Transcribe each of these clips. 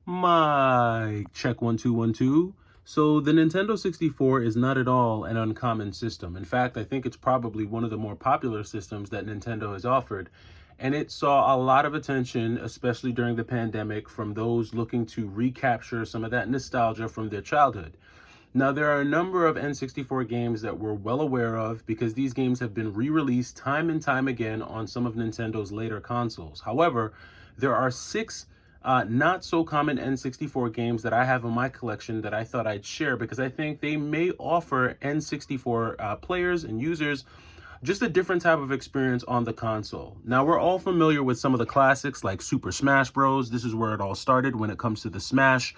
Mic check 1 2 1 2. So the Nintendo 64 is not at all an uncommon system. In fact, I think it's probably one of the more popular systems that Nintendo has offered. And it saw a lot of attention, especially during the pandemic, from those looking to recapture some of that nostalgia from their childhood. Now, there are a number of N64 games that we're well aware of because these games have been re-released time and time again on some of Nintendo's later consoles. However, there are six not so common N64 games that I have in my collection that I thought I'd share because I think they may offer N64 players and users just a different type of experience on the console. Now, we're all familiar with some of the classics like Super Smash Bros. This is where it all started when it comes to the Smash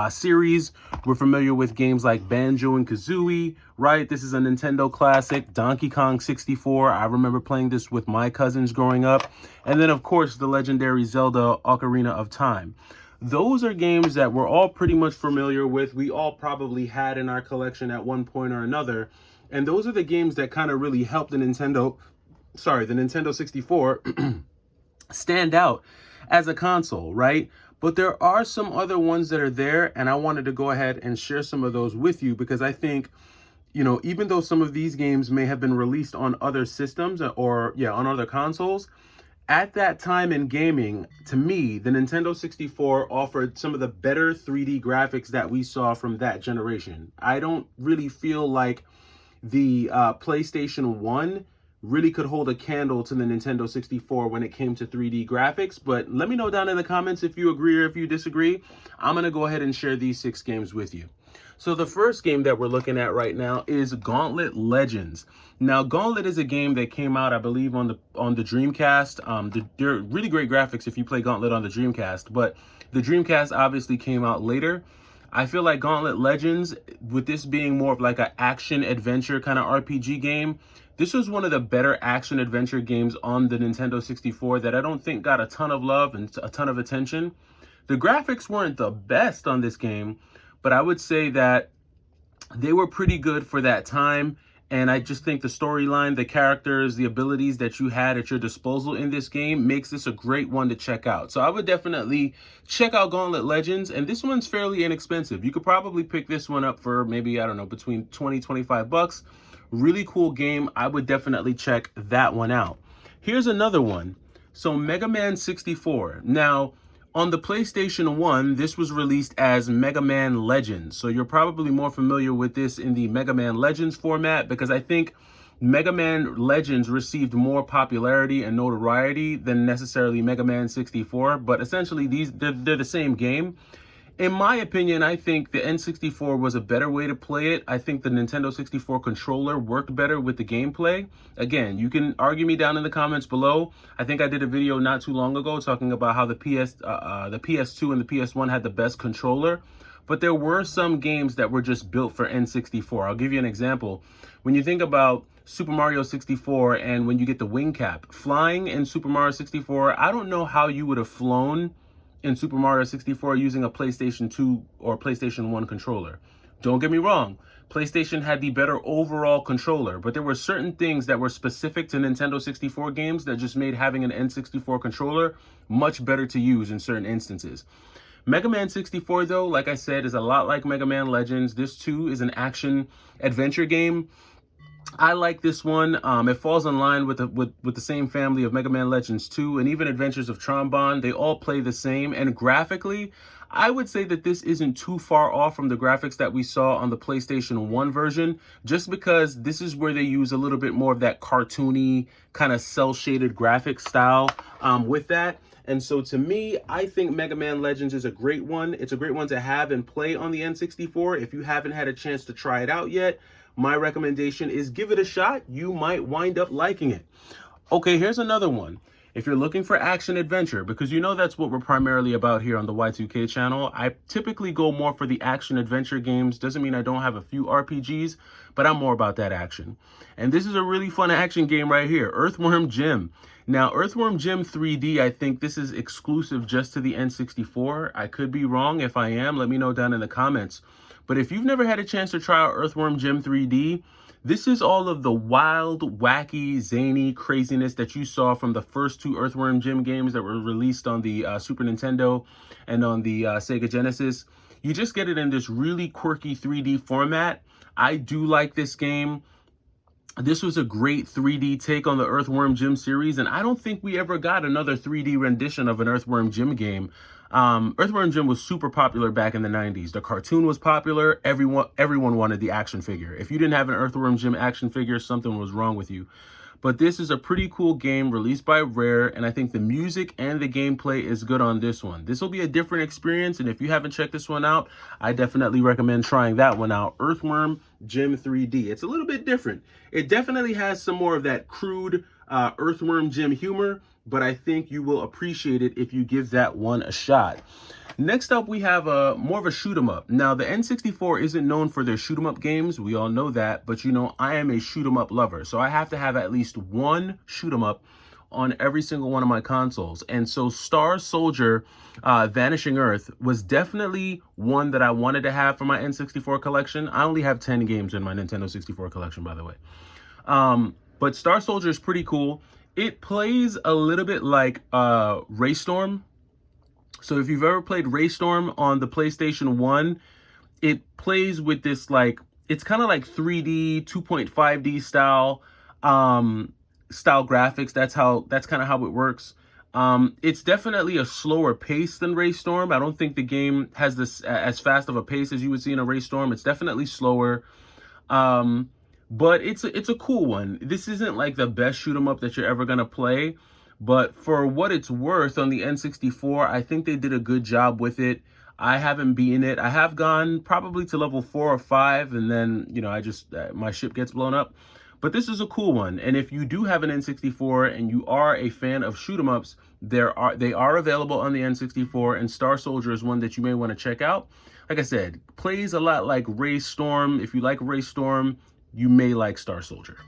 series. We're familiar with games like Banjo and Kazooie, right? This is a Nintendo classic. Donkey Kong 64. I remember playing this with my cousins growing up. And then, of course, the legendary Zelda Ocarina of Time. Those are games that we're all pretty much familiar with. We all probably had in our collection at one point or another. And those are the games that kind of really helped the Nintendo 64 stand out as a console, right? But there are some other ones that are there, and I wanted to go ahead and share some of those with you because I think, even though some of these games may have been released on other systems or on other consoles, at that time in gaming, to me, the Nintendo 64 offered some of the better 3D graphics that we saw from that generation. I don't really feel like the PlayStation 1 really could hold a candle to the Nintendo 64 when it came to 3D graphics, but let me know down in the comments if you agree or if you disagree. I'm going to go ahead and share these 6 games with you. So the first game that we're looking at right now is Gauntlet Legends. Now, Gauntlet is a game that came out, I believe, on the Dreamcast. There are really great graphics if you play Gauntlet on the Dreamcast, but the Dreamcast obviously came out later. I feel like Gauntlet Legends, with this being more of like an action-adventure kind of RPG game, this was one of the better action-adventure games on the Nintendo 64 that I don't think got a ton of love and a ton of attention. The graphics weren't the best on this game, but I would say that they were pretty good for that time. And I just think the storyline, the characters, the abilities that you had at your disposal in this game makes this a great one to check out. So I would definitely check out Gauntlet Legends. And this one's fairly inexpensive. You could probably pick this one up for maybe, I don't know, between 20, 25 bucks. Really cool game. I would definitely check that one out. Here's another one. So Mega Man 64. Now, on the PlayStation 1, this was released as Mega Man Legends. So you're probably more familiar with this in the Mega Man Legends format because I think Mega Man Legends received more popularity and notoriety than necessarily Mega Man 64. But essentially, they're the same game. In my opinion, I think the N64 was a better way to play it. I think the Nintendo 64 controller worked better with the gameplay. Again, you can argue me down in the comments below. I think I did a video not too long ago talking about how the PS2 and the PS1 had the best controller. But there were some games that were just built for N64. I'll give you an example. When you think about Super Mario 64 and when you get the wing cap, flying in Super Mario 64, I don't know how you would have flown in Super Mario 64 using a PlayStation 2 or PlayStation 1 controller. Don't get me wrong, PlayStation had the better overall controller, but there were certain things that were specific to Nintendo 64 games that just made having an N64 controller much better to use in certain instances. Mega Man 64, though, like I said, is a lot like Mega Man Legends. This, too, is an action-adventure game. I like this one. It falls in line with the same family of Mega Man Legends 2 and even Adventures of Trombone. They all play the same. And graphically, I would say that this isn't too far off from the graphics that we saw on the PlayStation 1 version, just because this is where they use a little bit more of that cartoony kind of cel-shaded graphic style with that. And so to me, I think Mega Man Legends is a great one. It's a great one to have and play on the N64. If you haven't had a chance to try it out yet, my recommendation is give it a shot. You might wind up liking it. Okay, here's another one. If you're looking for action adventure, because that's what we're primarily about here on the Y2K channel, I typically go more for the action adventure games. Doesn't mean I don't have a few RPGs, but I'm more about that action. And this is a really fun action game right here, Earthworm Gym. Now, Earthworm Gym 3D, I think this is exclusive just to the N64. I could be wrong. If I am, let me know down in the comments. But if you've never had a chance to try out Earthworm Gym 3D, This is all of the wild, wacky, zany craziness that you saw from the first two Earthworm Gym games that were released on the Super Nintendo and on the Sega Genesis. You just get it in this really quirky 3D format. I do like this game. This was a great 3D take on the Earthworm Gym series, and I don't think we ever got another 3D rendition of an Earthworm Gym game. Earthworm Jim was super popular back in the 90s. The cartoon was popular. Everyone wanted the action figure. If you didn't have an Earthworm Jim action figure, something was wrong with you. But this is a pretty cool game released by Rare, and I think the music and the gameplay is good on this one. This will be a different experience, and if you haven't checked this one out, I definitely recommend trying that one out. Earthworm Jim 3D. It's a little bit different. It definitely has some more of that crude Earthworm Jim humor, but I think you will appreciate it if you give that one a shot. Next up, we have more of a shoot 'em up. Now, the N64 isn't known for their shoot 'em up games. We all know that, but you know, I am a shoot 'em up lover, so I have to have at least one shoot 'em up on every single one of my consoles. And so Star Soldier Vanishing Earth was definitely one that I wanted to have for my N64 collection. I only have 10 games in my Nintendo 64 collection, by the way. But Star Soldier is pretty cool. It plays a little bit like Race Storm. So if you've ever played Race Storm on the PlayStation 1, it plays with this, like, it's kind of like 3D, 2.5D style graphics. That's kind of how it works. It's definitely a slower pace than Race Storm. I don't think the game has this as fast of a pace as you would see in a Race Storm. It's definitely slower. But it's a cool one. This isn't like the best shoot 'em up that you're ever gonna play, but for what it's worth on the N64, I think they did a good job with it. I haven't beaten it. I have gone probably to level 4 or 5, and then, you know, I just my ship gets blown up. But this is a cool one, and if you do have an N64 and you are a fan of shoot 'em ups, they are available on the N64, and Star Soldier is one that you may want to check out. Like I said, plays a lot like Race Storm. If you like Race Storm, you may like Star Soldier.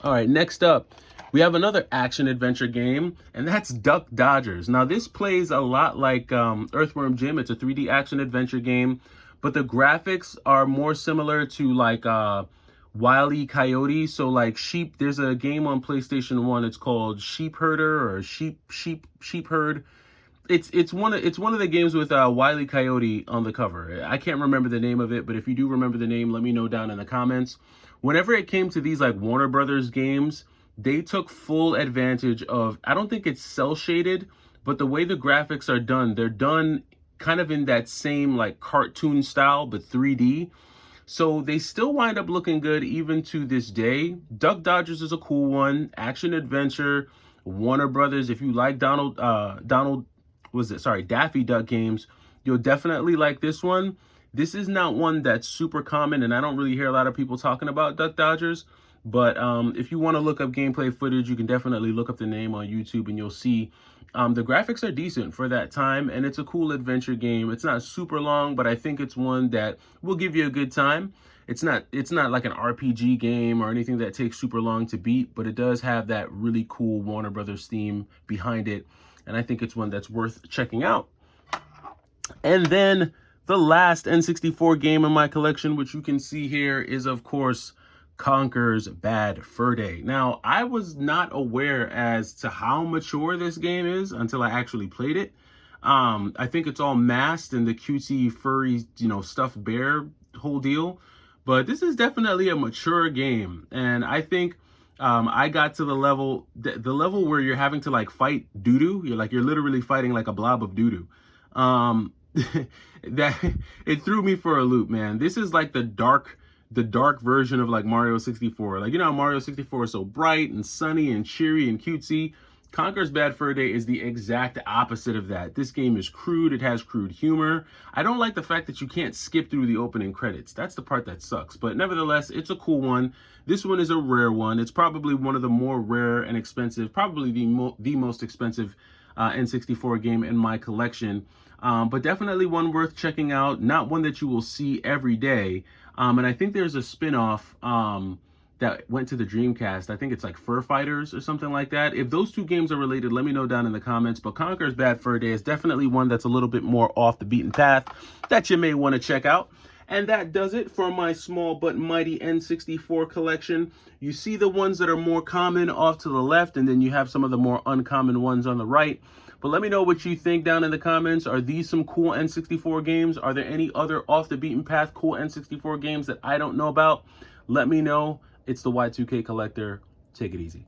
All right, next up, we have another action-adventure game, and that's Duck Dodgers. Now, this plays a lot like Earthworm Jim. It's a 3D action-adventure game, but the graphics are more similar to like Wile E. Coyote. So like sheep, there's a game on PlayStation 1. It's called Sheep Herder or Sheep Herd. It's one of the games with Wile E. Coyote on the cover. I can't remember the name of it, but if you do remember the name, let me know down in the comments. Whenever it came to these like Warner Brothers games, they took full advantage of, I don't think it's cell shaded, but the way the graphics are done, they're done kind of in that same like cartoon style, but 3D. So they still wind up looking good even to this day. Duck Dodgers is a cool one. Action adventure, Warner Brothers. If you like Daffy Duck games, you'll definitely like this one. This is not one that's super common, and I don't really hear a lot of people talking about Duck Dodgers. But if you want to look up gameplay footage, you can definitely look up the name on YouTube, and you'll see the graphics are decent for that time, and it's a cool adventure game. It's not super long, but I think it's one that will give you a good time. It's not like an RPG game or anything that takes super long to beat, but it does have that really cool Warner Brothers theme behind it, and I think it's one that's worth checking out. And then the last N64 game in my collection, which you can see here, is of course Conker's Bad Fur Day. Now, I was not aware as to how mature this game is until I actually played it. I think it's all masked and the cutesy furry, you know, stuffed bear whole deal. But this is definitely a mature game, and I think I got to the level where you're having to like fight doo-doo. You're literally fighting like a blob of doo-doo. That it threw me for a loop, man. This is like the dark version of like Mario 64. Like, you know how Mario 64 is so bright and sunny and cheery and cutesy? Conker's Bad Fur Day is the exact opposite of that. This game is crude. It has crude humor. I don't like the fact that you can't skip through the opening credits. That's the part that sucks. But nevertheless, it's a cool one. This one is a rare one. It's probably one of the more rare and expensive, probably the most expensive N64 game in my collection. But definitely one worth checking out. Not one that you will see every day. And I think there's a spin-off that went to the Dreamcast. I think it's like Fur Fighters or something like that. If those two games are related, let me know down in the comments. But Conker's Bad Fur Day is definitely one that's a little bit more off the beaten path that you may want to check out. And that does it for my small but mighty N64 collection. You see the ones that are more common off to the left, and then you have some of the more uncommon ones on the right. But let me know what you think down in the comments. Are these some cool N64 games? Are there any other off the beaten path cool N64 games that I don't know about? Let me know. It's the Y2K Collector. Take it easy.